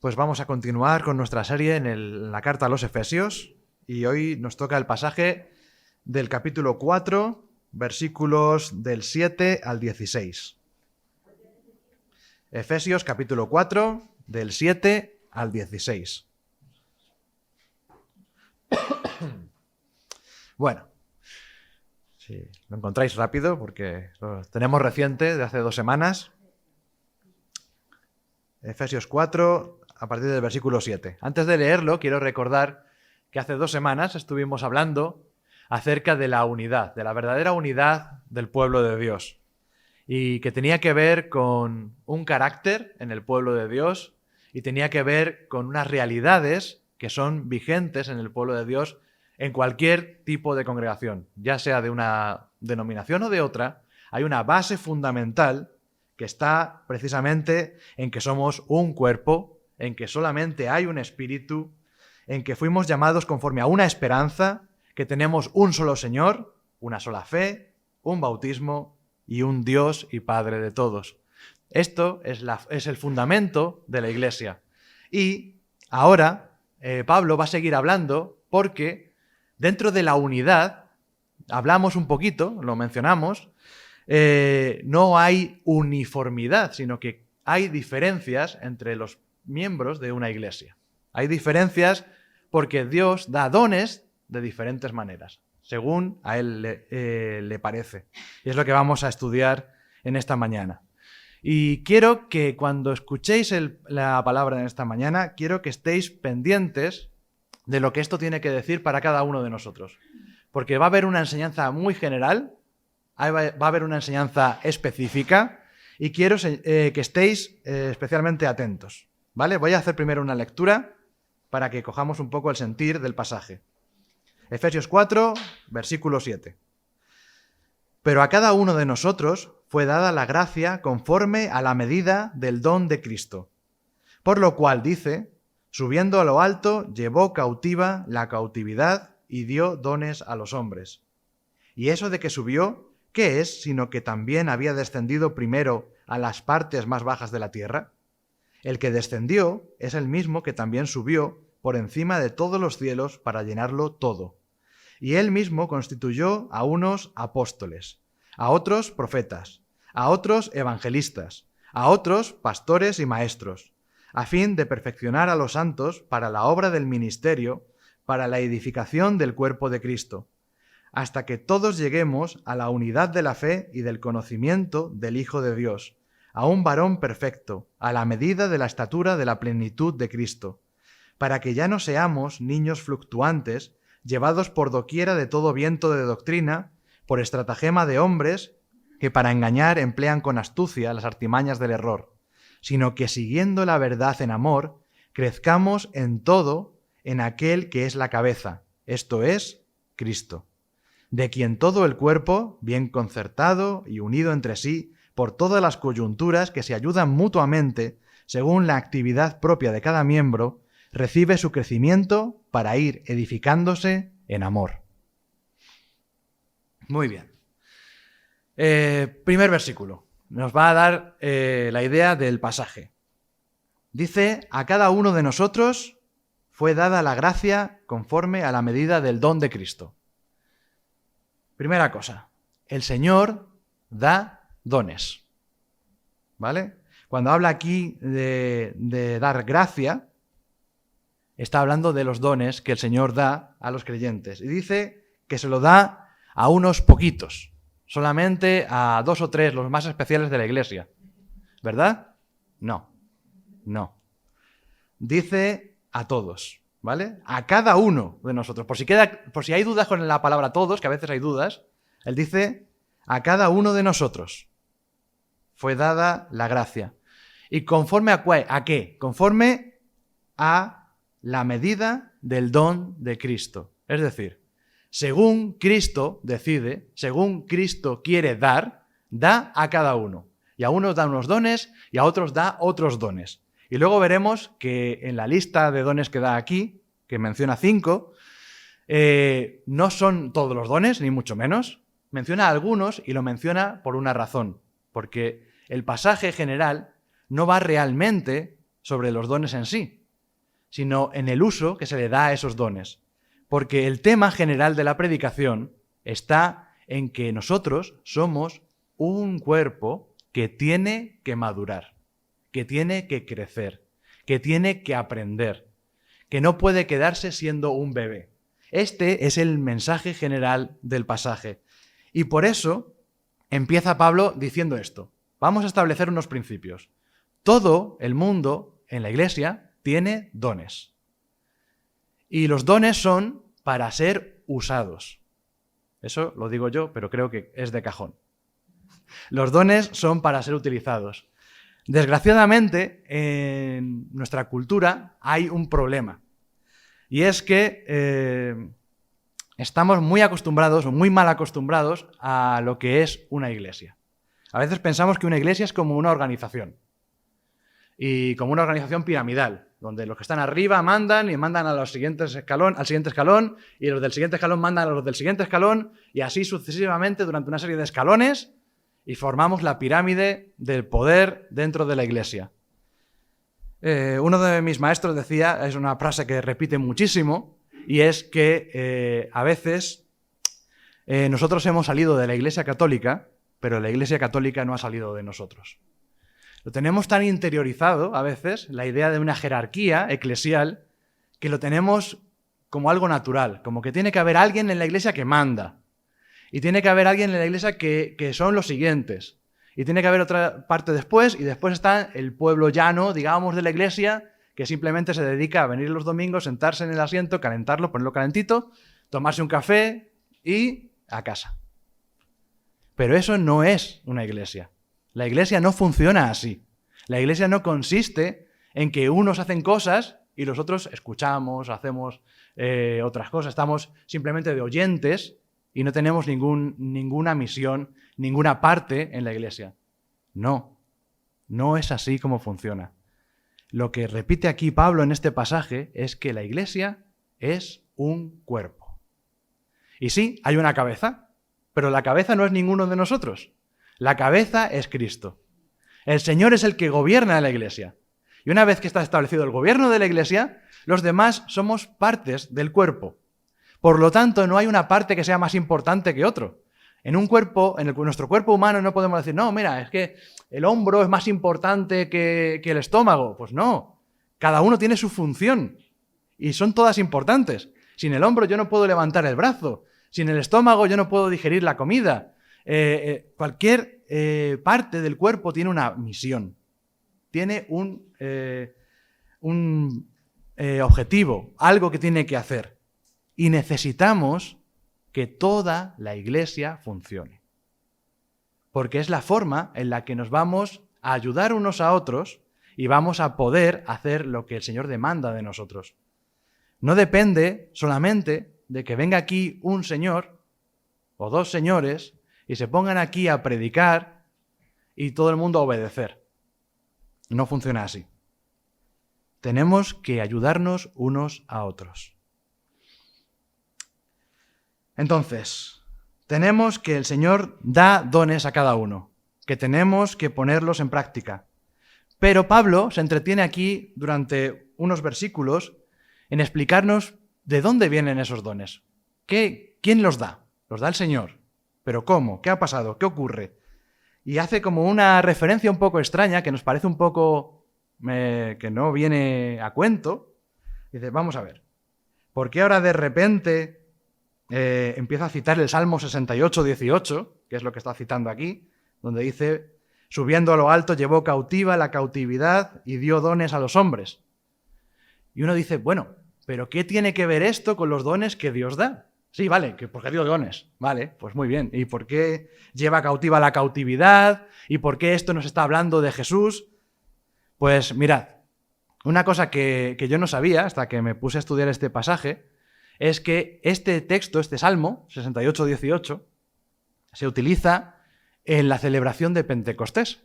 Pues vamos a continuar con nuestra serie en la carta a los Efesios y hoy nos toca el pasaje del capítulo 4, versículos del 7 al 16. Efesios capítulo 4, del 7 al 16. Bueno, si lo encontráis rápido porque lo tenemos reciente, de hace 2 semanas. Efesios 4, a partir del versículo 7. Antes de leerlo, quiero recordar que hace 2 semanas estuvimos hablando acerca de la unidad, de la verdadera unidad del pueblo de Dios, y que tenía que ver con un carácter en el pueblo de Dios y tenía que ver con unas realidades que son vigentes en el pueblo de Dios en cualquier tipo de congregación, ya sea de una denominación o de otra. Hay una base fundamental que está precisamente en que somos un cuerpo, en que solamente hay un espíritu, en que fuimos llamados conforme a una esperanza, que tenemos un solo Señor, una sola fe, un bautismo y un Dios y Padre de todos. Esto es el fundamento de la Iglesia. Y ahora Pablo va a seguir hablando porque dentro de la unidad, hablamos un poquito, lo mencionamos, no hay uniformidad, sino que hay diferencias entre los miembros de una iglesia. Hay diferencias porque Dios da dones de diferentes maneras, según a Él le parece. Y es lo que vamos a estudiar en esta mañana. Y quiero que cuando escuchéis la palabra en esta mañana, quiero que estéis pendientes de lo que esto tiene que decir para cada uno de nosotros. Porque va a haber una enseñanza muy general, va a haber una enseñanza específica y quiero que estéis especialmente atentos, ¿vale? Voy a hacer primero una lectura para que cojamos un poco el sentir del pasaje. Efesios 4, versículo 7. Pero a cada uno de nosotros fue dada la gracia conforme a la medida del don de Cristo. Por lo cual dice, subiendo a lo alto, llevó cautiva la cautividad y dio dones a los hombres. Y eso de que subió, ¿qué es sino que también había descendido primero a las partes más bajas de la tierra? El que descendió es el mismo que también subió por encima de todos los cielos para llenarlo todo. Y él mismo constituyó a unos apóstoles, a otros profetas, a otros evangelistas, a otros pastores y maestros, a fin de perfeccionar a los santos para la obra del ministerio, para la edificación del cuerpo de Cristo, hasta que todos lleguemos a la unidad de la fe y del conocimiento del Hijo de Dios, a un varón perfecto, a la medida de la estatura de la plenitud de Cristo, para que ya no seamos niños fluctuantes, llevados por doquiera de todo viento de doctrina, por estratagema de hombres que para engañar emplean con astucia las artimañas del error, sino que siguiendo la verdad en amor, crezcamos en todo en aquel que es la cabeza, esto es, Cristo, de quien todo el cuerpo, bien concertado y unido entre sí, por todas las coyunturas que se ayudan mutuamente, según la actividad propia de cada miembro, recibe su crecimiento para ir edificándose en amor. Muy bien. Primer versículo. Nos va a dar la idea del pasaje. Dice, a cada uno de nosotros fue dada la gracia conforme a la medida del don de Cristo. Primera cosa, el Señor da dones, ¿vale? Cuando habla aquí de dar gracia, está hablando de los dones que el Señor da a los creyentes. Y dice que se lo da a unos poquitos, solamente a 2 o 3, los más especiales de la iglesia. ¿Verdad? No. Dice a todos, ¿vale? A cada uno de nosotros. Por si hay dudas con la palabra todos, que a veces hay dudas, él dice a cada uno de nosotros fue dada la gracia. ¿Y conforme a qué? Conforme a la medida del don de Cristo. Es decir, según Cristo decide, según Cristo quiere dar, da a cada uno. Y a unos da unos dones y a otros da otros dones. Y luego veremos que en la lista de dones que da aquí, que menciona 5, no son todos los dones, ni mucho menos. Menciona algunos y lo menciona por una razón. Porque el pasaje general no va realmente sobre los dones en sí, sino en el uso que se le da a esos dones. Porque el tema general de la predicación está en que nosotros somos un cuerpo que tiene que madurar, que tiene que crecer, que tiene que aprender, que no puede quedarse siendo un bebé. Este es el mensaje general del pasaje. Y por eso empieza Pablo diciendo esto. Vamos a establecer unos principios. Todo el mundo en la iglesia tiene dones. Y los dones son para ser usados. Eso lo digo yo, pero creo que es de cajón. Los dones son para ser utilizados. Desgraciadamente, en nuestra cultura hay un problema. Y es que estamos muy acostumbrados o muy mal acostumbrados a lo que es una iglesia. A veces pensamos que una iglesia es como una organización. Y como una organización piramidal, donde los que están arriba mandan y mandan al siguiente escalón, y los del siguiente escalón mandan a los del siguiente escalón, y así sucesivamente durante una serie de escalones, y formamos la pirámide del poder dentro de la iglesia. Uno de mis maestros decía, es una frase que repite muchísimo, y es que a veces nosotros hemos salido de la Iglesia Católica, pero la Iglesia Católica no ha salido de nosotros. Lo tenemos tan interiorizado a veces, la idea de una jerarquía eclesial, que lo tenemos como algo natural, como que tiene que haber alguien en la iglesia que manda, y tiene que haber alguien en la iglesia que son los siguientes, y tiene que haber otra parte después, y después está el pueblo llano, digamos, de la iglesia, que simplemente se dedica a venir los domingos, sentarse en el asiento, calentarlo, ponerlo calentito, tomarse un café y a casa. Pero eso no es una iglesia. La iglesia no funciona así. La iglesia no consiste en que unos hacen cosas y los otros escuchamos, hacemos otras cosas. Estamos simplemente de oyentes y no tenemos ninguna misión, ninguna parte en la iglesia. No, no es así como funciona. Lo que repite aquí Pablo en este pasaje es que la iglesia es un cuerpo. Y sí, hay una cabeza, pero la cabeza no es ninguno de nosotros. La cabeza es Cristo. El Señor es el que gobierna la iglesia. Y una vez que está establecido el gobierno de la iglesia, los demás somos partes del cuerpo. Por lo tanto, no hay una parte que sea más importante que otro. En un cuerpo, nuestro cuerpo humano no podemos decir, no, mira, es que el hombro es más importante que el estómago. Pues no, cada uno tiene su función y son todas importantes. Sin el hombro yo no puedo levantar el brazo, sin el estómago yo no puedo digerir la comida. Cualquier parte del cuerpo tiene una misión, tiene un objetivo, algo que tiene que hacer. Y necesitamos que toda la iglesia funcione. Porque es la forma en la que nos vamos a ayudar unos a otros y vamos a poder hacer lo que el Señor demanda de nosotros. No depende solamente de que venga aquí un señor o dos señores y se pongan aquí a predicar y todo el mundo a obedecer. No funciona así. Tenemos que ayudarnos unos a otros. Entonces, tenemos que el Señor da dones a cada uno, que tenemos que ponerlos en práctica. Pero Pablo se entretiene aquí durante unos versículos en explicarnos de dónde vienen esos dones. ¿Quién los da? Los da el Señor. ¿Pero cómo? ¿Qué ha pasado? ¿Qué ocurre? Y hace como una referencia un poco extraña, que nos parece un poco que no viene a cuento. Dice, vamos a ver, ¿por qué ahora de repente empieza a citar el Salmo 68, 18, que es lo que está citando aquí, donde dice, subiendo a lo alto llevó cautiva la cautividad y dio dones a los hombres? Y uno dice, bueno, ¿pero qué tiene que ver esto con los dones que Dios da? Sí, vale, porque dio dones. Vale, pues muy bien. ¿Y por qué lleva cautiva la cautividad? ¿Y por qué esto nos está hablando de Jesús? Pues mirad, una cosa que yo no sabía hasta que me puse a estudiar este pasaje es que este texto, este Salmo 68, 18, se utiliza en la celebración de Pentecostés,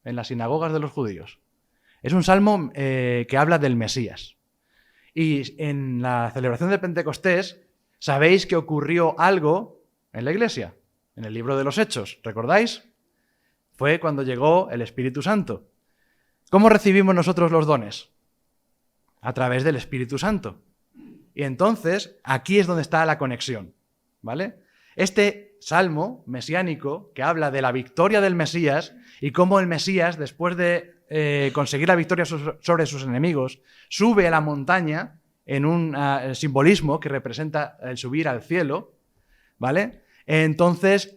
en las sinagogas de los judíos. Es un salmo que habla del Mesías. Y en la celebración de Pentecostés, ¿sabéis que ocurrió algo en la iglesia? En el libro de los Hechos, ¿recordáis? Fue cuando llegó el Espíritu Santo. ¿Cómo recibimos nosotros los dones? A través del Espíritu Santo. Y entonces, aquí es donde está la conexión, ¿vale? Este salmo mesiánico que habla de la victoria del Mesías y cómo el Mesías, después de conseguir la victoria sobre sus enemigos, sube a la montaña en un simbolismo que representa el subir al cielo, ¿vale? Entonces,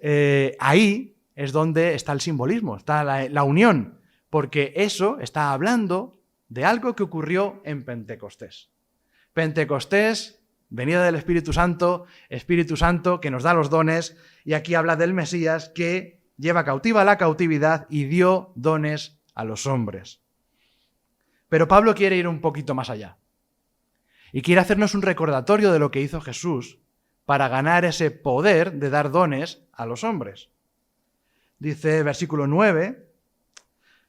ahí es donde está el simbolismo, está la unión, porque eso está hablando de algo que ocurrió en Pentecostés. Pentecostés, venida del Espíritu Santo que nos da los dones, y aquí habla del Mesías que lleva cautiva la cautividad y dio dones a los hombres. Pero Pablo quiere ir un poquito más allá y quiere hacernos un recordatorio de lo que hizo Jesús para ganar ese poder de dar dones a los hombres. Dice, versículo 9,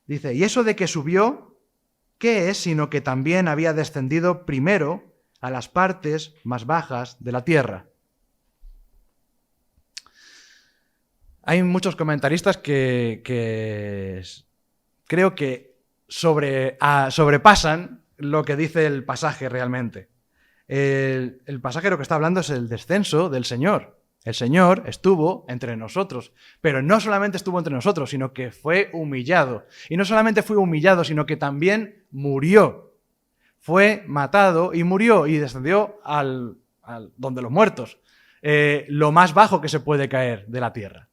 dice, y eso de que subió, ¿qué es sino que también había descendido primero a las partes más bajas de la tierra? Hay muchos comentaristas que creo que sobrepasan lo que dice el pasaje realmente. El pasaje lo que está hablando es el descenso del Señor. El Señor estuvo entre nosotros, pero no solamente estuvo entre nosotros, sino que fue humillado. Y no solamente fue humillado, sino que también murió. Fue matado y murió y descendió al donde los muertos, lo más bajo que se puede caer de la tierra.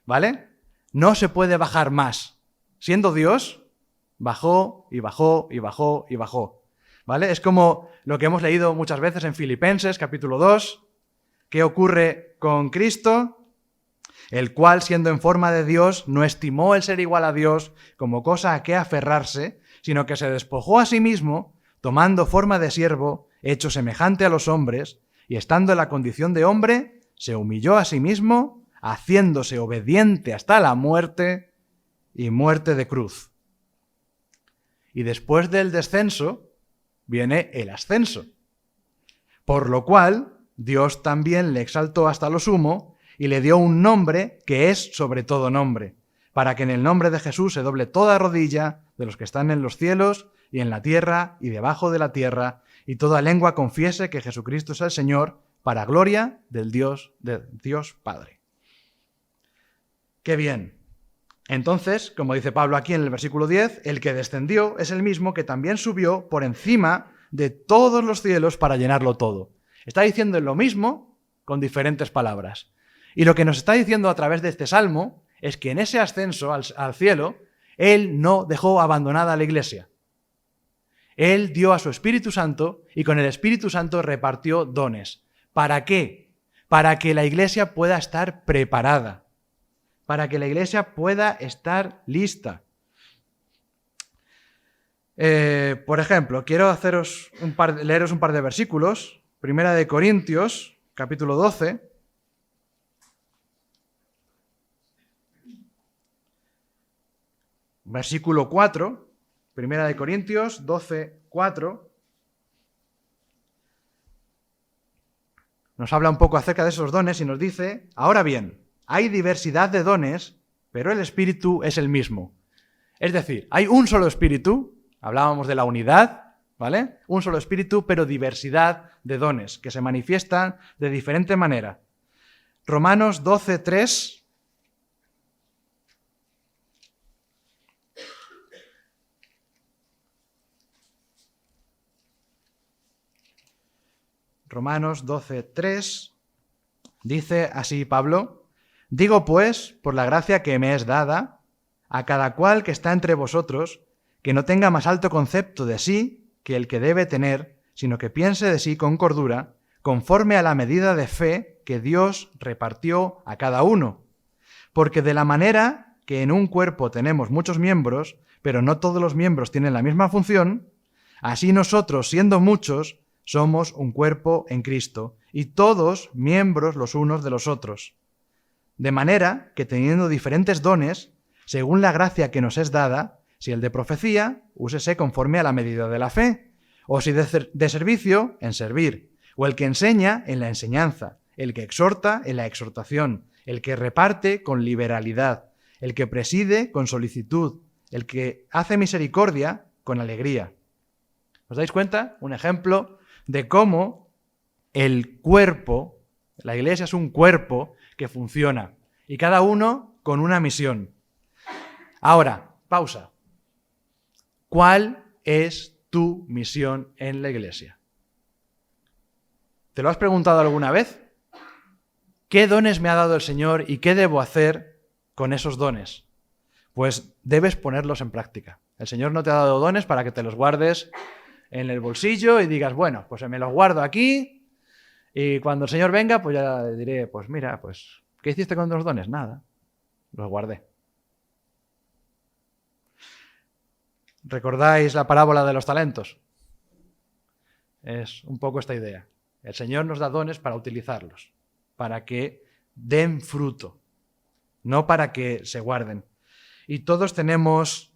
¿Vale? No se puede bajar más. Siendo Dios, bajó y bajó y bajó y bajó. ¿Vale? Es como lo que hemos leído muchas veces en Filipenses, capítulo 2. ¿Qué ocurre con Cristo? El cual, siendo en forma de Dios, no estimó el ser igual a Dios como cosa a que aferrarse, sino que se despojó a sí mismo, tomando forma de siervo, hecho semejante a los hombres, y estando en la condición de hombre, se humilló a sí mismo, haciéndose obediente hasta la muerte y muerte de cruz. Y después del descenso viene el ascenso, por lo cual Dios también le exaltó hasta lo sumo y le dio un nombre que es sobre todo nombre, para que en el nombre de Jesús se doble toda rodilla de los que están en los cielos y en la tierra y debajo de la tierra, y toda lengua confiese que Jesucristo es el Señor, para gloria de Dios Padre. ¡Qué bien! Entonces, como dice Pablo aquí en el versículo 10, el que descendió es el mismo que también subió por encima de todos los cielos para llenarlo todo. Está diciendo lo mismo con diferentes palabras. Y lo que nos está diciendo a través de este salmo es que en ese ascenso al cielo, Él no dejó abandonada a la iglesia. Él dio a su Espíritu Santo y con el Espíritu Santo repartió dones. ¿Para qué? Para que la iglesia pueda estar preparada. Para que la iglesia pueda estar lista. Por ejemplo, quiero leeros un par de versículos. Primera de Corintios, capítulo 12. Versículo 4. Primera de Corintios 12, 4. Nos habla un poco acerca de esos dones y nos dice, ahora bien, hay diversidad de dones, pero el Espíritu es el mismo. Es decir, hay un solo Espíritu, hablábamos de la unidad, ¿vale? Un solo Espíritu, pero diversidad de dones que se manifiestan de diferente manera. Romanos 12, 3. Romanos 12, 3. Dice así Pablo, digo pues, por la gracia que me es dada, a cada cual que está entre vosotros, que no tenga más alto concepto de sí que el que debe tener, sino que piense de sí con cordura, conforme a la medida de fe que Dios repartió a cada uno. Porque de la manera que en un cuerpo tenemos muchos miembros, pero no todos los miembros tienen la misma función, así nosotros, siendo muchos, somos un cuerpo en Cristo, y todos miembros los unos de los otros. De manera que teniendo diferentes dones, según la gracia que nos es dada, si el de profecía, úsese conforme a la medida de la fe, o si de servicio, en servir, o el que enseña, en la enseñanza, el que exhorta, en la exhortación, el que reparte, con liberalidad, el que preside, con solicitud, el que hace misericordia con alegría. ¿Os dais cuenta? Un ejemplo de cómo el cuerpo, la iglesia es un cuerpo que funciona y cada uno con una misión. Ahora, pausa. ¿Cuál es tu misión en la iglesia? ¿Te lo has preguntado alguna vez? ¿Qué dones me ha dado el Señor y qué debo hacer con esos dones? Pues debes ponerlos en práctica. El Señor no te ha dado dones para que te los guardes en el bolsillo y digas, bueno, pues me los guardo aquí y cuando el Señor venga, pues ya le diré, pues mira, pues, ¿qué hiciste con los dones? Nada, los guardé. ¿Recordáis la parábola de los talentos? Es un poco esta idea. El Señor nos da dones para utilizarlos, para que den fruto, no para que se guarden. Y todos tenemos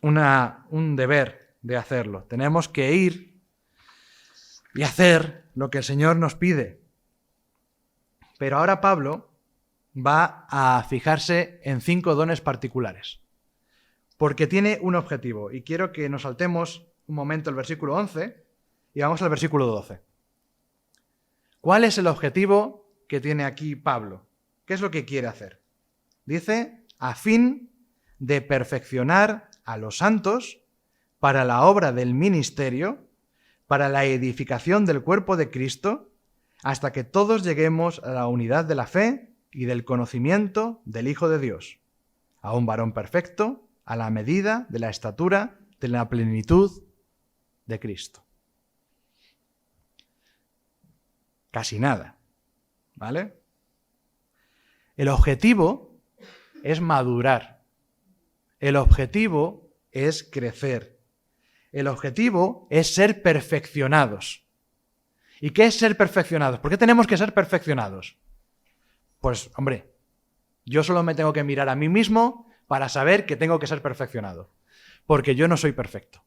un deber de hacerlo. Tenemos que ir y hacer lo que el Señor nos pide. Pero ahora Pablo va a fijarse en 5 dones particulares, porque tiene un objetivo. Y quiero que nos saltemos un momento el versículo 11 y vamos al versículo 12. ¿Cuál es el objetivo que tiene aquí Pablo? ¿Qué es lo que quiere hacer? Dice, a fin de perfeccionar a los santos para la obra del ministerio, para la edificación del cuerpo de Cristo, hasta que todos lleguemos a la unidad de la fe y del conocimiento del Hijo de Dios, a un varón perfecto, a la medida de la estatura de la plenitud de Cristo. Casi nada, ¿vale? El objetivo es madurar. El objetivo es crecer. El objetivo es ser perfeccionados. ¿Y qué es ser perfeccionados? ¿Por qué tenemos que ser perfeccionados? Pues, hombre, yo solo me tengo que mirar a mí mismo para saber que tengo que ser perfeccionado. Porque yo no soy perfecto.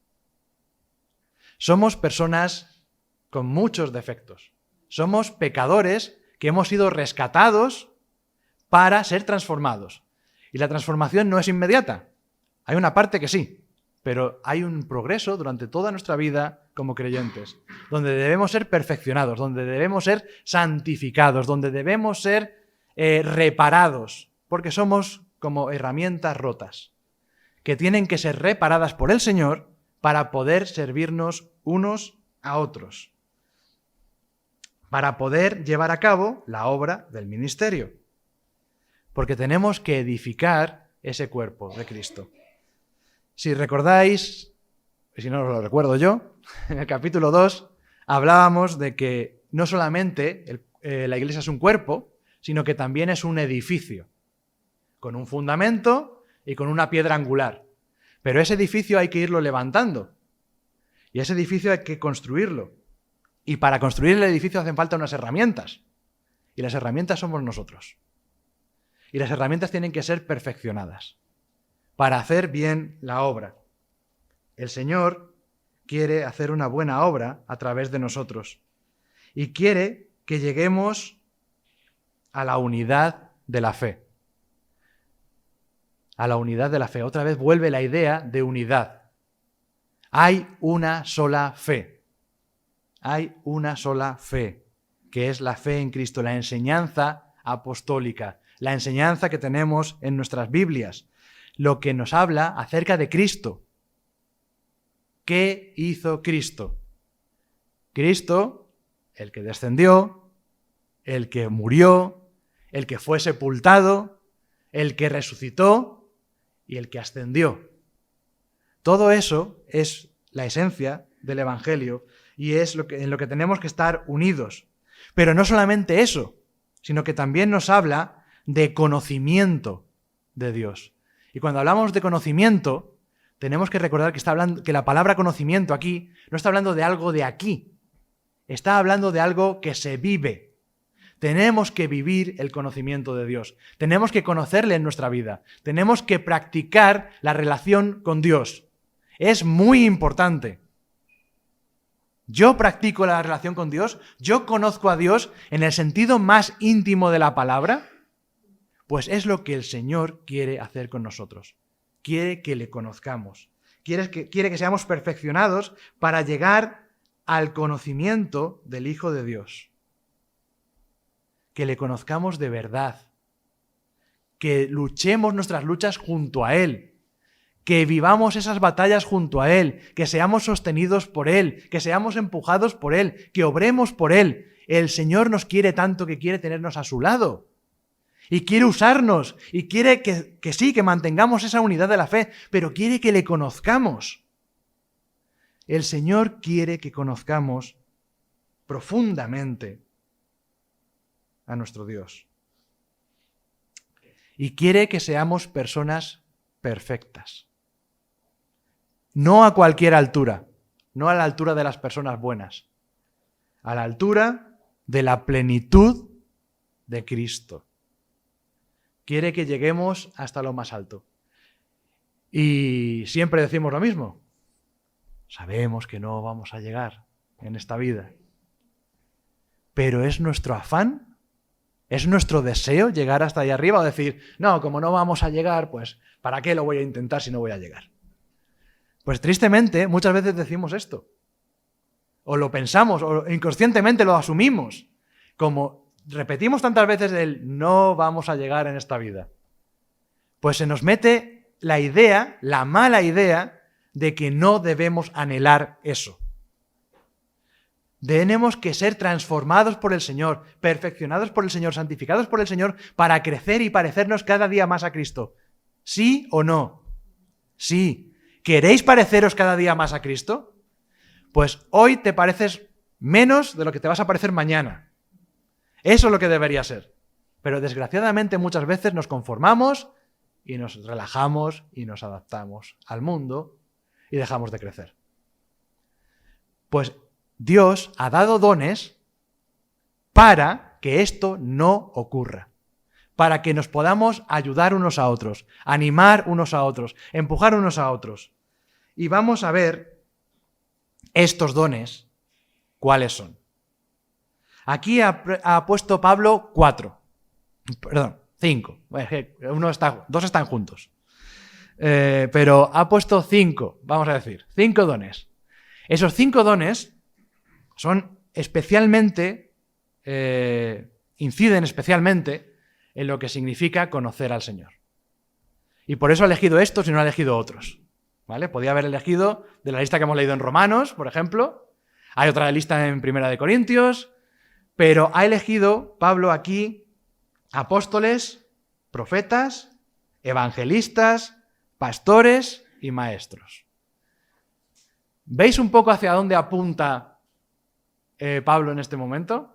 Somos personas con muchos defectos. Somos pecadores que hemos sido rescatados para ser transformados. Y la transformación no es inmediata. Hay una parte que sí, pero hay un progreso durante toda nuestra vida como creyentes, donde debemos ser perfeccionados, donde debemos ser santificados, donde debemos ser reparados, porque somos como herramientas rotas, que tienen que ser reparadas por el Señor para poder servirnos unos a otros, para poder llevar a cabo la obra del ministerio, porque tenemos que edificar ese cuerpo de Cristo. Si recordáis, y si no os lo recuerdo yo, en el capítulo 2 hablábamos de que no solamente la iglesia es un cuerpo, sino que también es un edificio, con un fundamento y con una piedra angular. Pero ese edificio hay que irlo levantando, y ese edificio hay que construirlo. Y para construir el edificio hacen falta unas herramientas, y las herramientas somos nosotros. Y las herramientas tienen que ser perfeccionadas para hacer bien la obra. El Señor quiere hacer una buena obra a través de nosotros y quiere que lleguemos a la unidad de la fe. A la unidad de la fe. Otra vez vuelve la idea de unidad. Hay una sola fe. Hay una sola fe, que es la fe en Cristo, la enseñanza apostólica, la enseñanza que tenemos en nuestras Biblias, lo que nos habla acerca de Cristo. ¿Qué hizo Cristo? Cristo, el que descendió, el que murió, el que fue sepultado, el que resucitó y el que ascendió. Todo eso es la esencia del Evangelio y es en lo que tenemos que estar unidos. Pero no solamente eso, sino que también nos habla de conocimiento de Dios. Y cuando hablamos de conocimiento, tenemos que recordar que la palabra conocimiento aquí no está hablando de algo de aquí, está hablando de algo que se vive. Tenemos que vivir el conocimiento de Dios, tenemos que conocerle en nuestra vida, tenemos que practicar la relación con Dios. Es muy importante. Yo practico la relación con Dios, yo conozco a Dios en el sentido más íntimo de la palabra, pues es lo que el Señor quiere hacer con nosotros. quiere que le conozcamos. Quiere que seamos perfeccionados para llegar al conocimiento del Hijo de Dios. Que le conozcamos de verdad. Que luchemos nuestras luchas junto a Él. Que vivamos esas batallas junto a Él. Que seamos sostenidos por Él. Que seamos empujados por Él. Que obremos por Él. El Señor nos quiere tanto que quiere tenernos a su lado. Y quiere usarnos. Y quiere que sí, que mantengamos esa unidad de la fe. Pero quiere que le conozcamos. El Señor quiere que conozcamos profundamente a nuestro Dios. Y quiere que seamos personas perfectas. No a cualquier altura, no a la altura de las personas buenas, a la altura de la plenitud de Cristo. Quiere que lleguemos hasta lo más alto. Y siempre decimos lo mismo. Sabemos que no vamos a llegar en esta vida. Pero es nuestro afán, es nuestro deseo llegar hasta ahí arriba o decir, no, como no vamos a llegar, pues ¿para qué lo voy a intentar si no voy a llegar? Pues tristemente muchas veces decimos esto. O lo pensamos, o inconscientemente lo asumimos. Como repetimos tantas veces el no vamos a llegar en esta vida. Pues se nos mete la idea, la mala idea, de que no debemos anhelar eso. Tenemos que ser transformados por el Señor, perfeccionados por el Señor, santificados por el Señor, para crecer y parecernos cada día más a Cristo. ¿Sí o no? Sí. ¿Queréis pareceros cada día más a Cristo? Pues hoy te pareces menos de lo que te vas a parecer mañana. Eso es lo que debería ser. Pero desgraciadamente muchas veces nos conformamos y nos relajamos y nos adaptamos al mundo y dejamos de crecer. Pues Dios ha dado dones para que esto no ocurra. Para que nos podamos ayudar unos a otros, animar unos a otros, empujar unos a otros. Y vamos a ver estos dones, ¿cuáles son? Aquí ha puesto Pablo 5. Dos están juntos. Pero ha puesto 5, vamos a decir, 5 dones. Esos 5 dones son especialmente, inciden especialmente en lo que significa conocer al Señor. Y por eso ha elegido estos y no ha elegido otros. ¿Vale? Podía haber elegido de la lista que hemos leído en Romanos, por ejemplo. Hay otra lista en Primera de Corintios. Pero ha elegido Pablo aquí apóstoles, profetas, evangelistas, pastores y maestros. ¿Veis un poco hacia dónde apunta Pablo en este momento?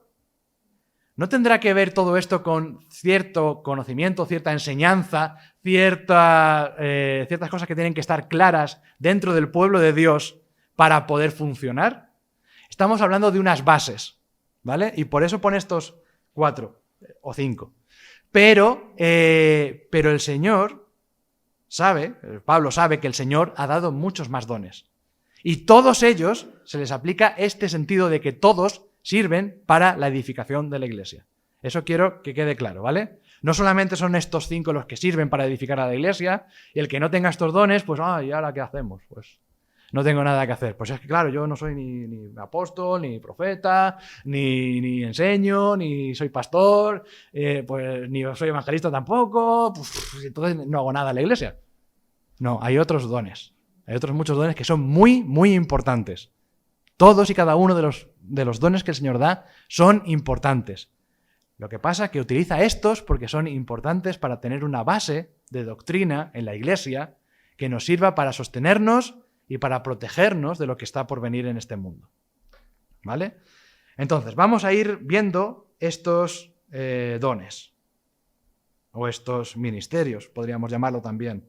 ¿No tendrá que ver todo esto con cierto conocimiento, cierta enseñanza, ciertas cosas que tienen que estar claras dentro del pueblo de Dios para poder funcionar? Estamos hablando de unas bases, ¿vale? Y por eso pone estos 4 o 5. Pero el Señor sabe, Pablo sabe que el Señor ha dado muchos más dones. Y todos ellos se les aplica este sentido de que todos sirven para la edificación de la iglesia. Eso quiero que quede claro, ¿vale? No solamente son estos 5 los que sirven para edificar a la iglesia, y el que no tenga estos dones, pues, ¿y ahora qué hacemos? Pues no tengo nada que hacer. Pues es que, claro, yo no soy ni apóstol, ni profeta, ni enseño, ni soy pastor, pues ni soy evangelista tampoco, pues, entonces no hago nada en la iglesia. No, hay otros dones. Hay otros muchos dones que son muy, muy importantes. Todos y cada uno de los dones que el Señor da son importantes. Lo que pasa es que utiliza estos porque son importantes para tener una base de doctrina en la iglesia que nos sirva para sostenernos y para protegernos de lo que está por venir en este mundo. ¿Vale? Entonces, vamos a ir viendo estos dones o estos ministerios, podríamos llamarlo también.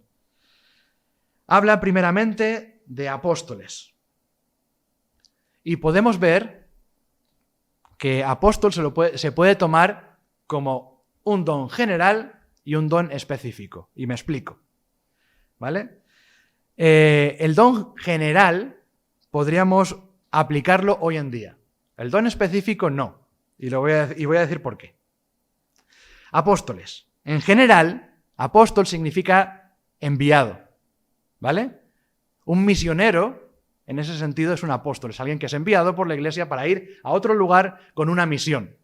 Habla primeramente de apóstoles. Y podemos ver que apóstol se puede tomar como un don general y un don específico. Y me explico. ¿Vale? El don general podríamos aplicarlo hoy en día. El don específico no. Y voy a decir por qué. Apóstoles. En general, apóstol significa enviado. ¿vale? Un misionero, en ese sentido, es un apóstol, es alguien que es enviado por la Iglesia para ir a otro lugar con una misión,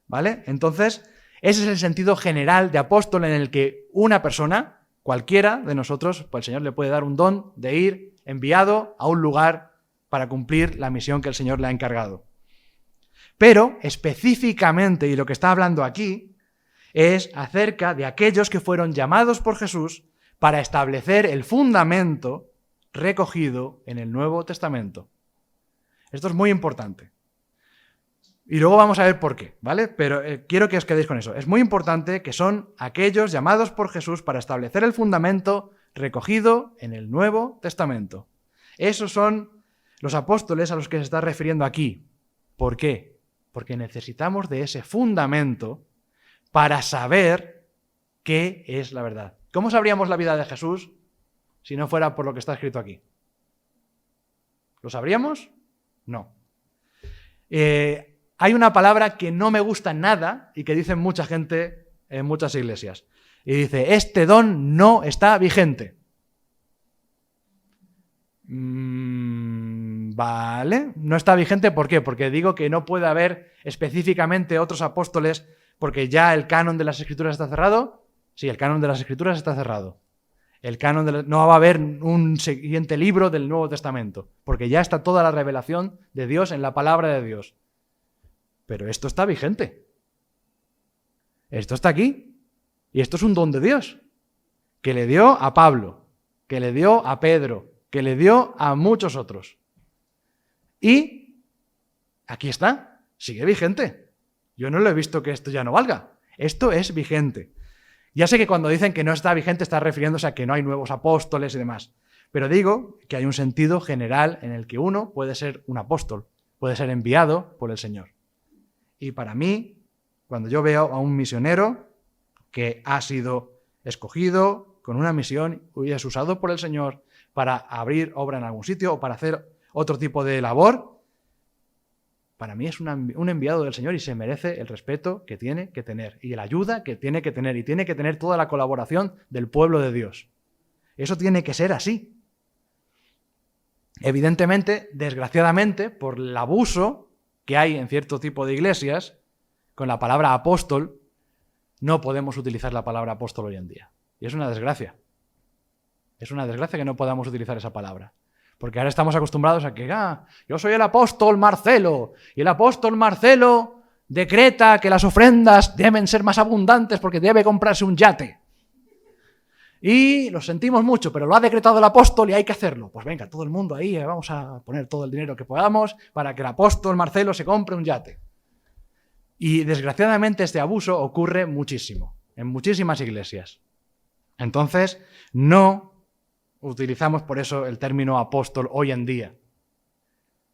¿vale? Entonces, ese es el sentido general de apóstol, en el que una persona, cualquiera de nosotros, pues el Señor le puede dar un don de ir enviado a un lugar para cumplir la misión que el Señor le ha encargado. Pero, específicamente, y lo que está hablando aquí, es acerca de aquellos que fueron llamados por Jesús para establecer el fundamento recogido en el Nuevo Testamento. Esto es muy importante. Y luego vamos a ver por qué, ¿vale? Pero quiero que os quedéis con eso. Es muy importante que son aquellos llamados por Jesús para establecer el fundamento recogido en el Nuevo Testamento. Esos son los apóstoles a los que se está refiriendo aquí. ¿Por qué? Porque necesitamos de ese fundamento para saber qué es la verdad. ¿Cómo sabríamos la vida de Jesús si no fuera por lo que está escrito aquí? ¿Lo sabríamos? No. Hay una palabra que no me gusta nada y que dicen mucha gente en muchas iglesias. Y dice, este don no está vigente. Vale, no está vigente, ¿por qué? Porque digo que no puede haber específicamente otros apóstoles porque ya el canon de las Escrituras está cerrado. Sí, el canon de las Escrituras está cerrado. No va a haber un siguiente libro del Nuevo Testamento, porque ya está toda la revelación de Dios en la palabra de Dios. Pero esto está vigente. Esto está aquí. Y esto es un don de Dios, que le dio a Pablo, que le dio a Pedro, que le dio a muchos otros. Y aquí está, sigue vigente. Yo no lo he visto que esto ya no valga. Esto es vigente. Ya sé que cuando dicen que no está vigente está refiriéndose a que no hay nuevos apóstoles y demás. Pero digo que hay un sentido general en el que uno puede ser un apóstol, puede ser enviado por el Señor. Y para mí, cuando yo veo a un misionero que ha sido escogido con una misión y es usado por el Señor para abrir obra en algún sitio o para hacer otro tipo de labor, para mí es un enviado del Señor y se merece el respeto que tiene que tener y la ayuda que tiene que tener y tiene que tener toda la colaboración del pueblo de Dios. Eso tiene que ser así. Evidentemente, desgraciadamente, por el abuso que hay en cierto tipo de iglesias con la palabra apóstol, no podemos utilizar la palabra apóstol hoy en día. Y es una desgracia. Es una desgracia que no podamos utilizar esa palabra. Porque ahora estamos acostumbrados a que, yo soy el apóstol Marcelo, y el apóstol Marcelo decreta que las ofrendas deben ser más abundantes porque debe comprarse un yate. Y lo sentimos mucho, pero lo ha decretado el apóstol y hay que hacerlo. Pues venga, todo el mundo ahí, vamos a poner todo el dinero que podamos para que el apóstol Marcelo se compre un yate. Y desgraciadamente este abuso ocurre muchísimo, en muchísimas iglesias. Entonces, no utilizamos por eso el término apóstol hoy en día.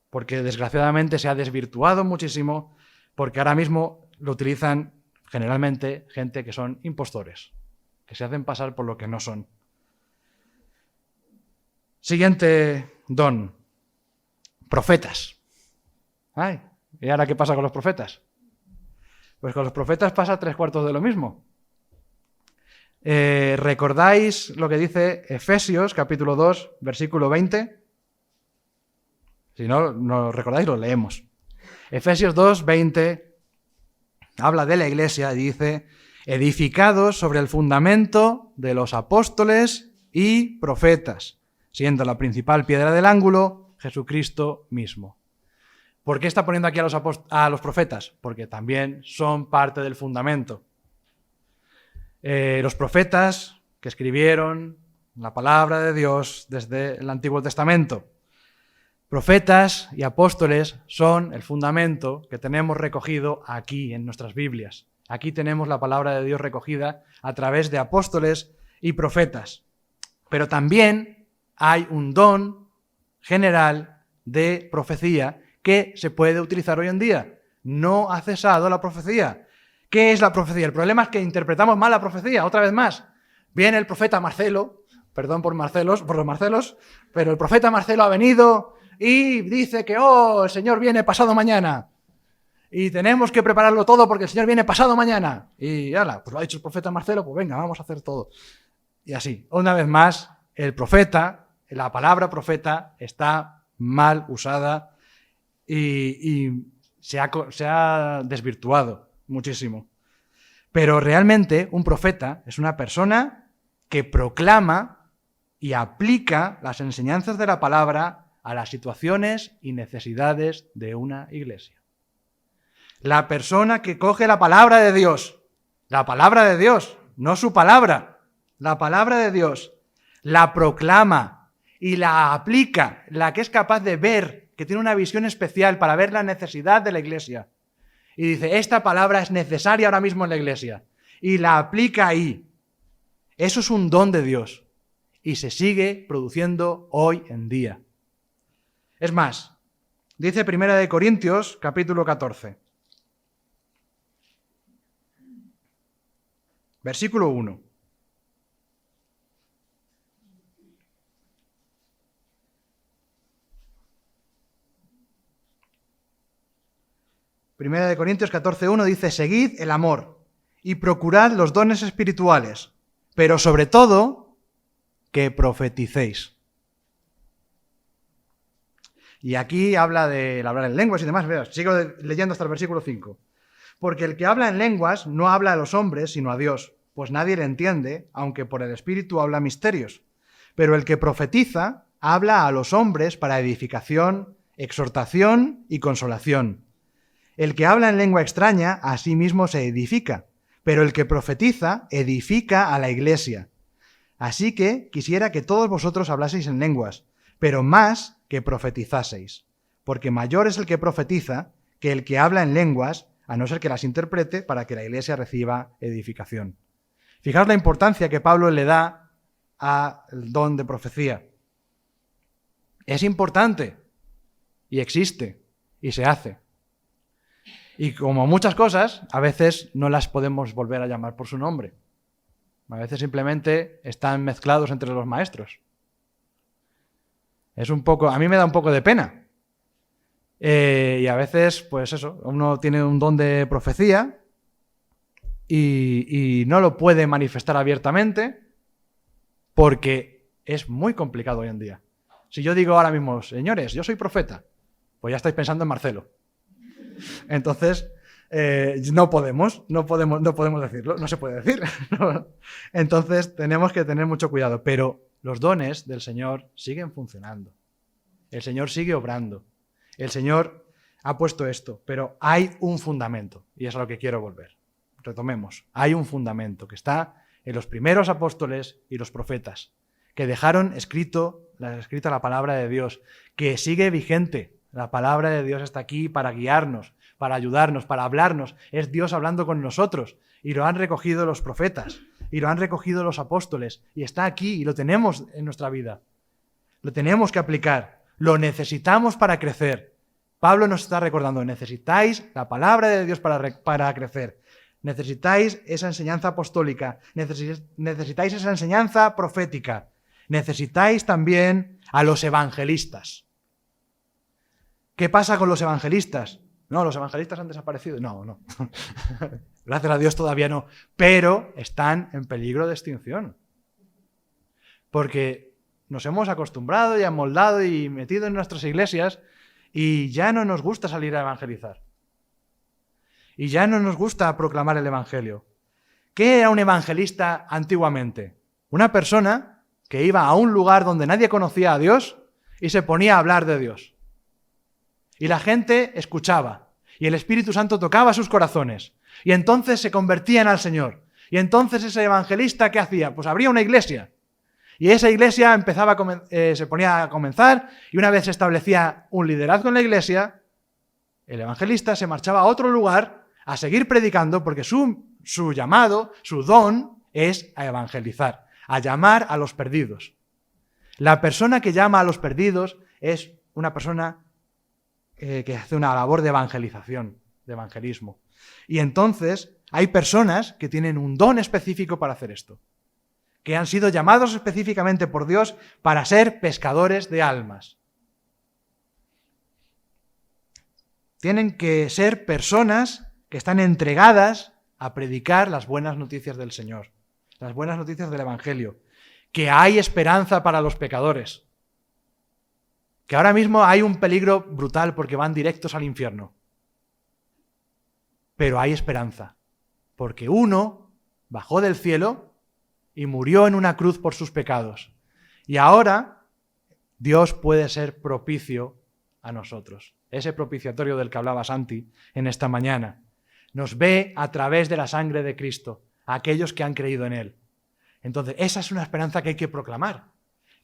Porque desgraciadamente se ha desvirtuado muchísimo, porque ahora mismo lo utilizan generalmente gente que son impostores, que se hacen pasar por lo que no son. Siguiente don. Profetas. Ay, ¿y ahora qué pasa con los profetas? Pues con los profetas pasa 3/4 de lo mismo. ¿Recordáis lo que dice Efesios capítulo 2, versículo 20? Si no lo recordáis, lo leemos. Efesios 2, 20 habla de la iglesia y dice: edificados sobre el fundamento de los apóstoles y profetas, siendo la principal piedra del ángulo Jesucristo mismo. ¿Por qué está poniendo aquí a los profetas? Porque también son parte del fundamento. Los profetas que escribieron la palabra de Dios desde el Antiguo Testamento. Profetas y apóstoles son el fundamento que tenemos recogido aquí en nuestras Biblias. Aquí tenemos la palabra de Dios recogida a través de apóstoles y profetas. Pero también hay un don general de profecía que se puede utilizar hoy en día. No ha cesado la profecía. ¿Qué es la profecía? El problema es que interpretamos mal la profecía, otra vez más. Viene el profeta Marcelo, perdón por los Marcelos, pero el profeta Marcelo ha venido y dice que, el Señor viene pasado mañana. Y tenemos que prepararlo todo porque el Señor viene pasado mañana. Y pues lo ha dicho el profeta Marcelo, pues venga, vamos a hacer todo. Y así, una vez más, el profeta, la palabra profeta, está mal usada y se ha desvirtuado muchísimo. Pero realmente un profeta es una persona que proclama y aplica las enseñanzas de la palabra a las situaciones y necesidades de una iglesia. La persona que coge la palabra de Dios, no su palabra, la palabra de Dios, la proclama y la aplica, la que es capaz de ver, que tiene una visión especial para ver la necesidad de la iglesia. Y dice, esta palabra es necesaria ahora mismo en la iglesia. Y la aplica ahí. Eso es un don de Dios. Y se sigue produciendo hoy en día. Es más, dice 1 Corintios, capítulo 14. Versículo 1. Primera de Corintios 14:1 dice, seguid el amor y procurad los dones espirituales, pero sobre todo que profeticéis. Y aquí habla de hablar en lenguas y demás. Sigo leyendo hasta el versículo 5. Porque el que habla en lenguas no habla a los hombres, sino a Dios, pues nadie le entiende, aunque por el Espíritu habla misterios. Pero el que profetiza habla a los hombres para edificación, exhortación y consolación. El que habla en lengua extraña a sí mismo se edifica, pero el que profetiza edifica a la iglesia. Así que quisiera que todos vosotros hablaseis en lenguas, pero más que profetizaseis, porque mayor es el que profetiza que el que habla en lenguas, a no ser que las interprete para que la iglesia reciba edificación. Fijaos la importancia que Pablo le da al don de profecía. Es importante y existe y se hace. Y como muchas cosas, a veces no las podemos volver a llamar por su nombre. A veces simplemente están mezclados entre los maestros. A mí me da un poco de pena. Y a veces, pues eso, uno tiene un don de profecía y no lo puede manifestar abiertamente porque es muy complicado hoy en día. Si yo digo ahora mismo, señores, yo soy profeta, pues ya estáis pensando en Marcelo. Entonces, no podemos decirlo, no se puede decir. Entonces, tenemos que tener mucho cuidado. Pero los dones del Señor siguen funcionando. El Señor sigue obrando. El Señor ha puesto esto, pero hay un fundamento, y es a lo que quiero volver. Retomemos. Hay un fundamento que está en los primeros apóstoles y los profetas, que dejaron escrita la palabra de Dios, que sigue vigente. La palabra de Dios está aquí para guiarnos, para ayudarnos, para hablarnos. Es Dios hablando con nosotros, y lo han recogido los profetas, y lo han recogido los apóstoles, y está aquí, y lo tenemos en nuestra vida. Lo tenemos que aplicar. Lo necesitamos para crecer. Pablo nos está recordando, necesitáis la palabra de Dios para crecer. Necesitáis esa enseñanza apostólica. Necesitáis esa enseñanza profética. Necesitáis también a los evangelistas. ¿Qué pasa con los evangelistas? No, los evangelistas han desaparecido. No. Gracias a Dios todavía no. Pero están en peligro de extinción. Porque nos hemos acostumbrado y amoldado y metido en nuestras iglesias y ya no nos gusta salir a evangelizar. Y ya no nos gusta proclamar el evangelio. ¿Qué era un evangelista antiguamente? Una persona que iba a un lugar donde nadie conocía a Dios y se ponía a hablar de Dios. Y la gente escuchaba y el Espíritu Santo tocaba sus corazones y entonces se convertían al Señor. Y entonces ese evangelista, ¿qué hacía? Pues abría una iglesia. Y esa iglesia se ponía a comenzar y una vez se establecía un liderazgo en la iglesia, el evangelista se marchaba a otro lugar a seguir predicando porque su llamado, su don es a evangelizar, a llamar a los perdidos. La persona que llama a los perdidos es una persona que hace una labor de evangelización, de evangelismo. Y entonces hay personas que tienen un don específico para hacer esto, que han sido llamados específicamente por Dios para ser pescadores de almas. Tienen que ser personas que están entregadas a predicar las buenas noticias del Señor, las buenas noticias del Evangelio, que hay esperanza para los pecadores, que ahora mismo hay un peligro brutal porque van directos al infierno. Pero hay esperanza, porque uno bajó del cielo y murió en una cruz por sus pecados. Y ahora Dios puede ser propicio a nosotros. Ese propiciatorio del que hablaba Santi en esta mañana. Nos ve a través de la sangre de Cristo, a aquellos que han creído en Él. Entonces, esa es una esperanza que hay que proclamar,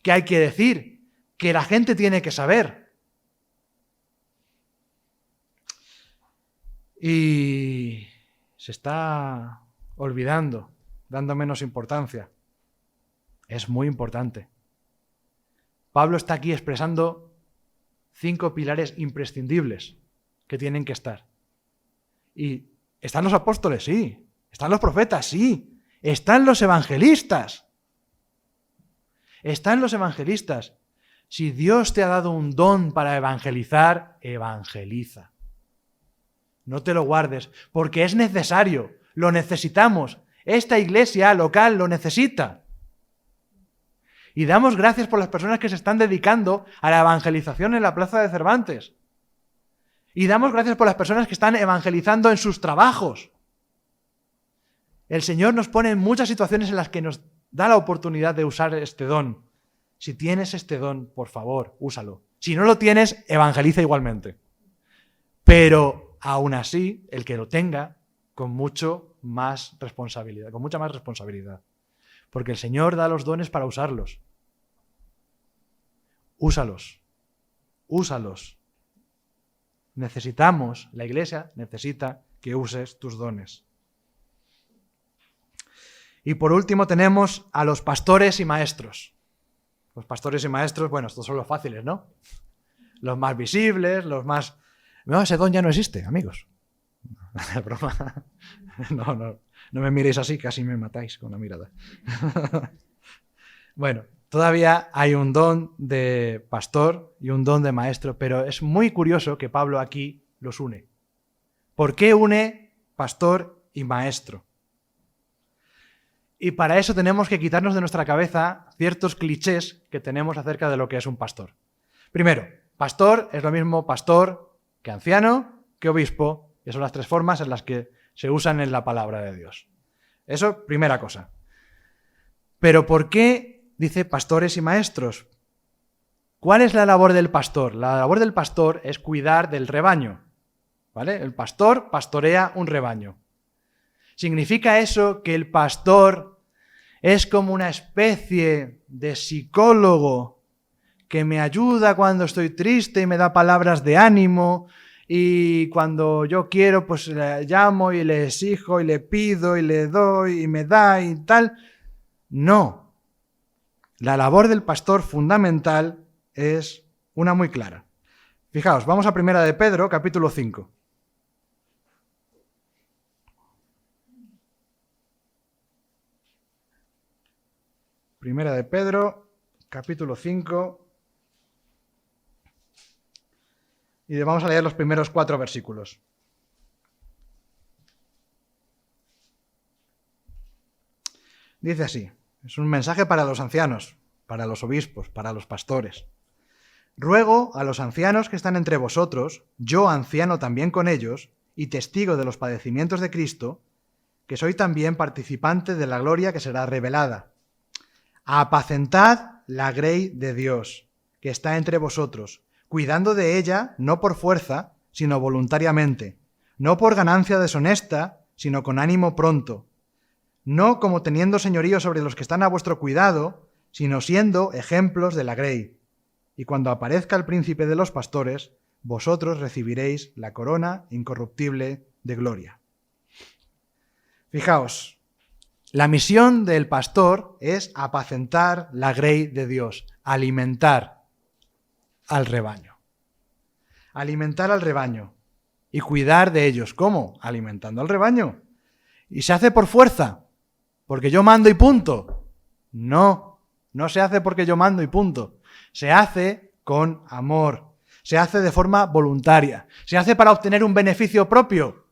que hay que decir, que la gente tiene que saber. Y se está olvidando, dando menos importancia. Es muy importante. Pablo está aquí expresando 5 pilares imprescindibles que tienen que estar. Y ¿están los apóstoles? Sí. ¿Están los profetas? Sí. ¿Están los evangelistas? Están los evangelistas. Si Dios te ha dado un don para evangelizar, evangeliza. No te lo guardes, porque es necesario, lo necesitamos. Esta iglesia local lo necesita. Y damos gracias por las personas que se están dedicando a la evangelización en la Plaza de Cervantes. Y damos gracias por las personas que están evangelizando en sus trabajos. El Señor nos pone en muchas situaciones en las que nos da la oportunidad de usar este don. Si tienes este don, por favor, úsalo. Si no lo tienes, evangeliza igualmente. Pero aún así, el que lo tenga, con mucha más responsabilidad. Porque el Señor da los dones para usarlos. Úsalos. Necesitamos, la iglesia necesita que uses tus dones. Y por último tenemos a los pastores y maestros. Los pastores y maestros, bueno, estos son los fáciles, ¿no? Los más visibles, los más... No, ese don ya no existe, amigos. Broma. No me miréis así, casi me matáis con la mirada. Bueno, todavía hay un don de pastor y un don de maestro, pero es muy curioso que Pablo aquí los une. ¿Por qué une pastor y maestro? Y para eso tenemos que quitarnos de nuestra cabeza ciertos clichés que tenemos acerca de lo que es un pastor. Primero, pastor es lo mismo pastor que anciano, que obispo, que son las 3 formas en las que se usan en la palabra de Dios. Eso, primera cosa. Pero ¿por qué dice pastores y maestros? ¿Cuál es la labor del pastor? La labor del pastor es cuidar del rebaño, ¿vale? El pastor pastorea un rebaño. ¿Significa eso que el pastor es como una especie de psicólogo que me ayuda cuando estoy triste y me da palabras de ánimo y cuando yo quiero pues le llamo y le exijo y le pido y le doy y me da y tal? No. La labor del pastor fundamental es una muy clara. Fijaos, vamos a 1 de Pedro, capítulo 5. Primera de Pedro, capítulo 5. Y vamos a leer los primeros 4 versículos. Dice así, es un mensaje para los ancianos, para los obispos, para los pastores. Ruego a los ancianos que están entre vosotros, yo anciano también con ellos, y testigo de los padecimientos de Cristo, que soy también participante de la gloria que será revelada. Apacentad la grey de Dios, que está entre vosotros, cuidando de ella no por fuerza, sino voluntariamente, no por ganancia deshonesta, sino con ánimo pronto, no como teniendo señorío sobre los que están a vuestro cuidado, sino siendo ejemplos de la grey. Y cuando aparezca el príncipe de los pastores, vosotros recibiréis la corona incorruptible de gloria. Fijaos, la misión del pastor es apacentar la grey de Dios, alimentar al rebaño. Alimentar al rebaño y cuidar de ellos. ¿Cómo? Alimentando al rebaño. ¿Y se hace por fuerza? ¿Porque yo mando y punto? No, no se hace porque yo mando y punto. Se hace con amor. Se hace de forma voluntaria. Se hace para obtener un beneficio propio.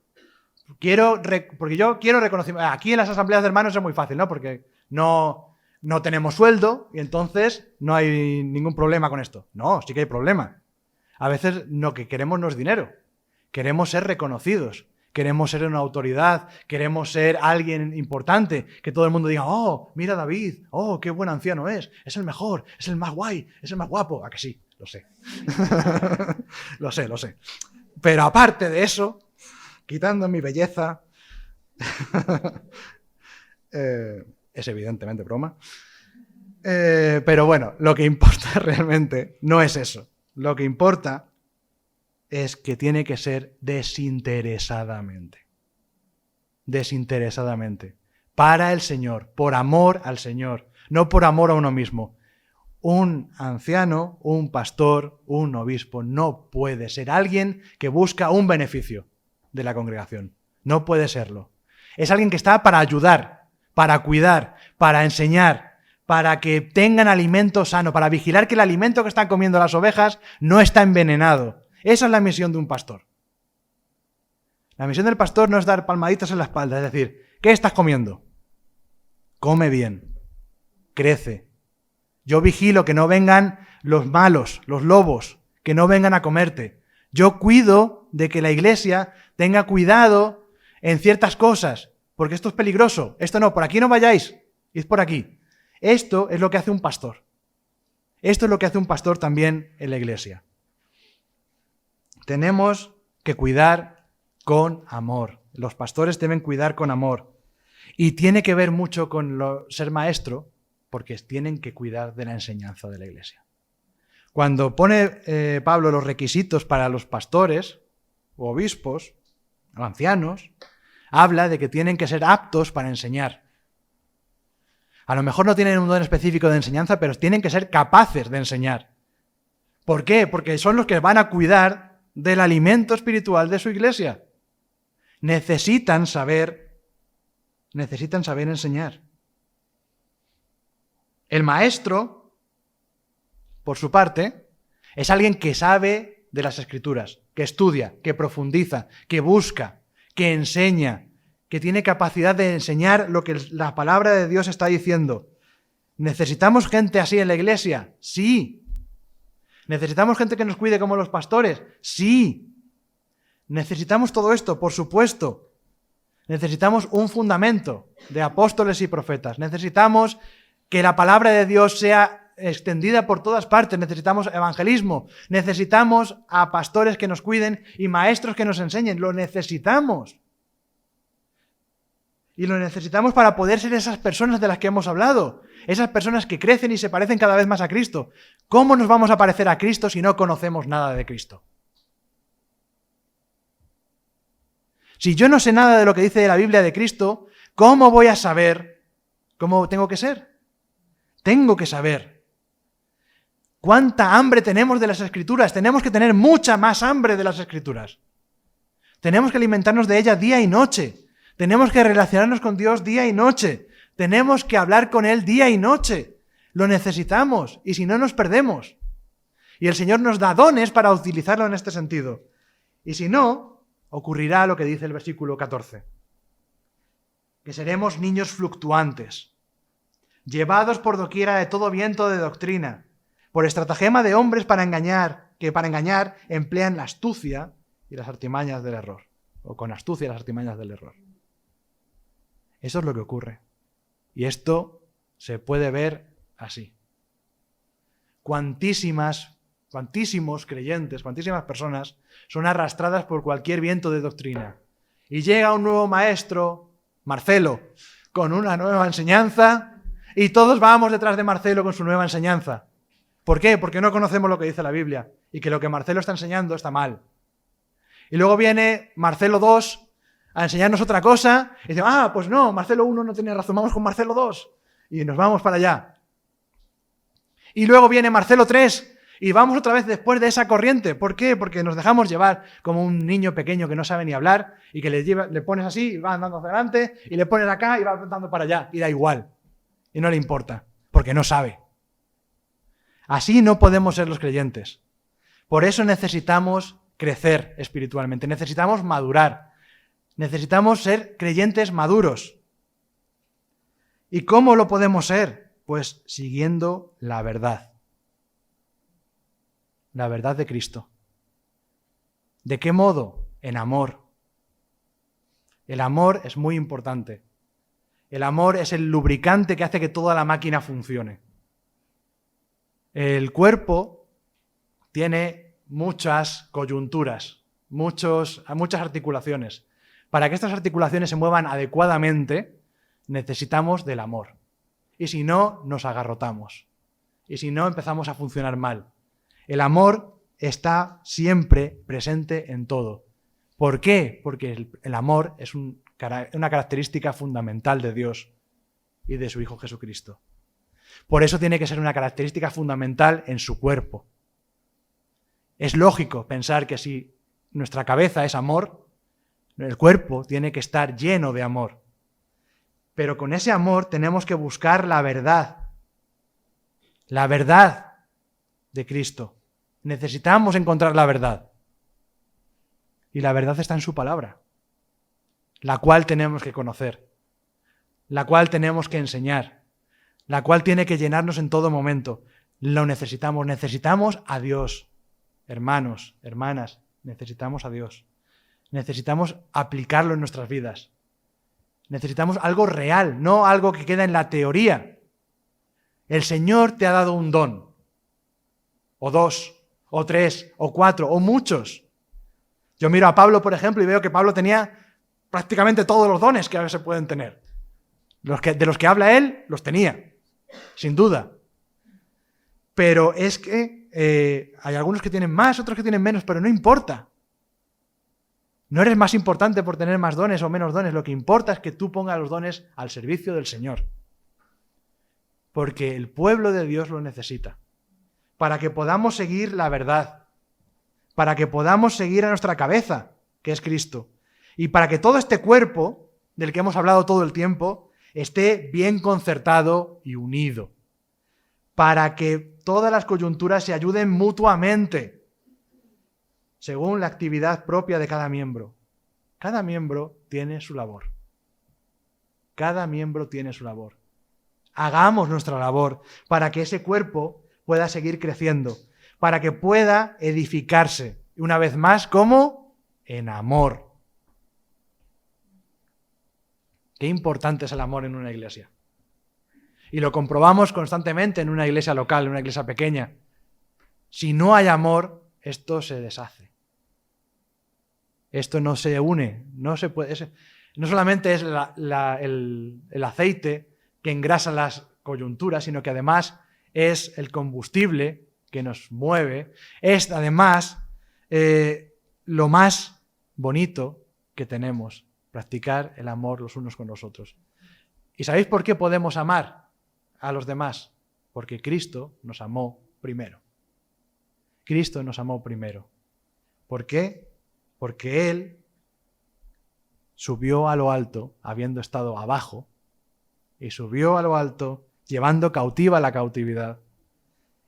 Porque yo quiero reconocimiento. Aquí en las asambleas de hermanos es muy fácil, ¿no? Porque no no tenemos sueldo y entonces no hay ningún problema con esto. No, sí que hay problema. A veces lo que queremos no es dinero. Queremos ser reconocidos. Queremos ser una autoridad. Queremos ser alguien importante. Que todo el mundo diga, oh, mira a David. Oh, qué buen anciano es. Es el mejor. Es el más guay. Es el más guapo. ¿A que sí? Lo sé. Lo sé. Pero aparte de eso, quitando mi belleza, es evidentemente broma, pero bueno, lo que importa realmente no es eso. Lo que importa es que tiene que ser desinteresadamente. Desinteresadamente. Para el Señor, por amor al Señor, no por amor a uno mismo. Un anciano, un pastor, un obispo no puede ser alguien que busca un beneficio de la congregación. No puede serlo. Es alguien que está para ayudar, para cuidar, para enseñar, para que tengan alimento sano, para vigilar que el alimento que están comiendo las ovejas no está envenenado. Esa es la misión de un pastor. La misión del pastor no es dar palmaditas en la espalda, es decir, ¿qué estás comiendo? Come bien, crece. Yo vigilo que no vengan los malos, los lobos, que no vengan a comerte. Yo cuido de que la iglesia tenga cuidado en ciertas cosas, porque esto es peligroso. Esto no, por aquí no vayáis, id por aquí. Esto es lo que hace un pastor. Esto es lo que hace un pastor también en la iglesia. Tenemos que cuidar con amor. Los pastores deben cuidar con amor. Y tiene que ver mucho con ser maestro, porque tienen que cuidar de la enseñanza de la iglesia. Cuando pone Pablo los requisitos para los pastores o obispos o ancianos, habla de que tienen que ser aptos para enseñar. A lo mejor no tienen un don específico de enseñanza, pero tienen que ser capaces de enseñar. ¿Por qué? Porque son los que van a cuidar del alimento espiritual de su iglesia. Necesitan saber enseñar. El maestro, por su parte, es alguien que sabe de las Escrituras, que estudia, que profundiza, que busca, que enseña, que tiene capacidad de enseñar lo que la palabra de Dios está diciendo. ¿Necesitamos gente así en la iglesia? Sí. ¿Necesitamos gente que nos cuide como los pastores? Sí. ¿Necesitamos todo esto? Por supuesto. Necesitamos un fundamento de apóstoles y profetas. Necesitamos que la palabra de Dios sea extendida por todas partes. Necesitamos evangelismo. Necesitamos a pastores que nos cuiden y maestros que nos enseñen. Lo necesitamos. Y lo necesitamos para poder ser esas personas de las que hemos hablado. Esas personas que crecen y se parecen cada vez más a Cristo. ¿Cómo nos vamos a parecer a Cristo si no conocemos nada de Cristo? Si yo no sé nada de lo que dice la Biblia de Cristo, ¿cómo voy a saber cómo tengo que ser? Tengo que saber. ¿Cuánta hambre tenemos de las Escrituras? Tenemos que tener mucha más hambre de las Escrituras. Tenemos que alimentarnos de ellas día y noche. Tenemos que relacionarnos con Dios día y noche. Tenemos que hablar con Él día y noche. Lo necesitamos y si no nos perdemos. Y el Señor nos da dones para utilizarlo en este sentido. Y si no, ocurrirá lo que dice el versículo 14. Que seremos niños fluctuantes, llevados por doquiera de todo viento de doctrina, por estratagema de hombres que para engañar emplean la astucia y las artimañas del error. O con astucia y las artimañas del error. Eso es lo que ocurre. Y esto se puede ver así. Cuantísimos creyentes, cuantísimas personas son arrastradas por cualquier viento de doctrina. Y llega un nuevo maestro, Marcelo, con una nueva enseñanza, y todos vamos detrás de Marcelo con su nueva enseñanza. ¿Por qué? Porque no conocemos lo que dice la Biblia, y que lo que Marcelo está enseñando está mal. Y luego viene Marcelo II a enseñarnos otra cosa, y dice, pues no, Marcelo I no tenía razón, vamos con Marcelo II, y nos vamos para allá. Y luego viene Marcelo III, y vamos otra vez después de esa corriente. ¿Por qué? Porque nos dejamos llevar como un niño pequeño que no sabe ni hablar, y que le pones así, y va andando hacia adelante, y le pones acá, y va andando para allá, y da igual. Y no le importa, porque no sabe. Así no podemos ser los creyentes. Por eso necesitamos crecer espiritualmente, necesitamos madurar, necesitamos ser creyentes maduros. ¿Y cómo lo podemos ser? Pues siguiendo la verdad de Cristo. ¿De qué modo? En amor. El amor es muy importante. El amor es el lubricante que hace que toda la máquina funcione. El cuerpo tiene muchas coyunturas, muchas articulaciones. Para que estas articulaciones se muevan adecuadamente, necesitamos del amor. Y si no, nos agarrotamos. Y si no, empezamos a funcionar mal. El amor está siempre presente en todo. ¿Por qué? Porque el amor es una característica fundamental de Dios y de su Hijo Jesucristo. Por eso tiene que ser una característica fundamental en su cuerpo. Es lógico pensar que si nuestra cabeza es amor, el cuerpo tiene que estar lleno de amor. Pero con ese amor tenemos que buscar la verdad de Cristo. Necesitamos encontrar la verdad. Y la verdad está en su palabra, la cual tenemos que conocer, la cual tenemos que enseñar, la cual tiene que llenarnos en todo momento. Lo necesitamos, necesitamos a Dios. Hermanos, hermanas, necesitamos a Dios. Necesitamos aplicarlo en nuestras vidas. Necesitamos algo real, no algo que queda en la teoría. El Señor te ha dado un don, o dos, o tres, o cuatro, o muchos. Yo miro a Pablo, por ejemplo, y veo que Pablo tenía prácticamente todos los dones que a veces se pueden tener. De los que habla él, los tenía, sin duda. Pero es que hay algunos que tienen más, otros que tienen menos, pero no importa. No eres más importante por tener más dones o menos dones. Lo que importa es que tú pongas los dones al servicio del Señor. Porque el pueblo de Dios lo necesita. Para que podamos seguir la verdad. Para que podamos seguir a nuestra cabeza, que es Cristo. Y para que todo este cuerpo, del que hemos hablado todo el tiempo, esté bien concertado y unido. Para que todas las coyunturas se ayuden mutuamente, según la actividad propia de cada miembro. Cada miembro tiene su labor. Cada miembro tiene su labor. Hagamos nuestra labor para que ese cuerpo pueda seguir creciendo, para que pueda edificarse. Y una vez más, ¿cómo? En amor. Qué importante es el amor en una iglesia. Y lo comprobamos constantemente en una iglesia local, en una iglesia pequeña. Si no hay amor, esto se deshace. Esto no se une, no se puede. No solamente es el aceite que engrasa las coyunturas, sino que además es el combustible que nos mueve. Es además lo más bonito que tenemos, practicar el amor los unos con los otros. ¿Y sabéis por qué podemos amar a los demás? Porque Cristo nos amó primero. Cristo nos amó primero. ¿Por qué? Porque Él subió a lo alto, habiendo estado abajo, y subió a lo alto, llevando cautiva la cautividad,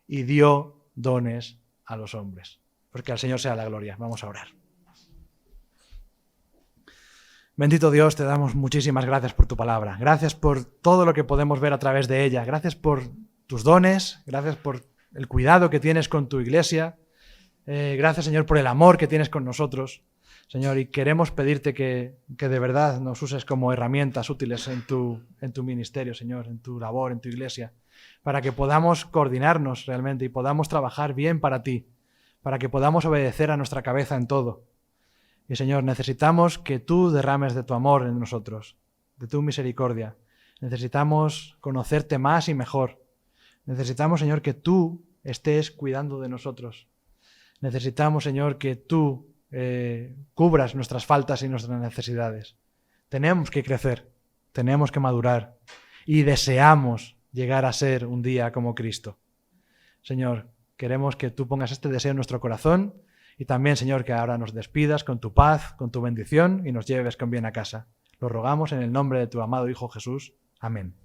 y dio dones a los hombres. Porque al Señor sea la gloria. Vamos a orar. Bendito Dios, te damos muchísimas gracias por tu palabra. Gracias por todo lo que podemos ver a través de ella. Gracias por tus dones. Gracias por el cuidado que tienes con tu iglesia. Gracias, Señor, por el amor que tienes con nosotros. Señor, y queremos pedirte que de verdad nos uses como herramientas útiles en tu ministerio, Señor, en tu labor, en tu iglesia, para que podamos coordinarnos realmente y podamos trabajar bien para ti, para que podamos obedecer a nuestra cabeza en todo. Y, Señor, necesitamos que tú derrames de tu amor en nosotros, de tu misericordia. Necesitamos conocerte más y mejor. Necesitamos, Señor, que tú estés cuidando de nosotros. Necesitamos, Señor, que tú cubras nuestras faltas y nuestras necesidades. Tenemos que crecer, tenemos que madurar y deseamos llegar a ser un día como Cristo. Señor, queremos que tú pongas este deseo en nuestro corazón y también, Señor, que ahora nos despidas con tu paz, con tu bendición y nos lleves con bien a casa. Lo rogamos en el nombre de tu amado Hijo Jesús. Amén.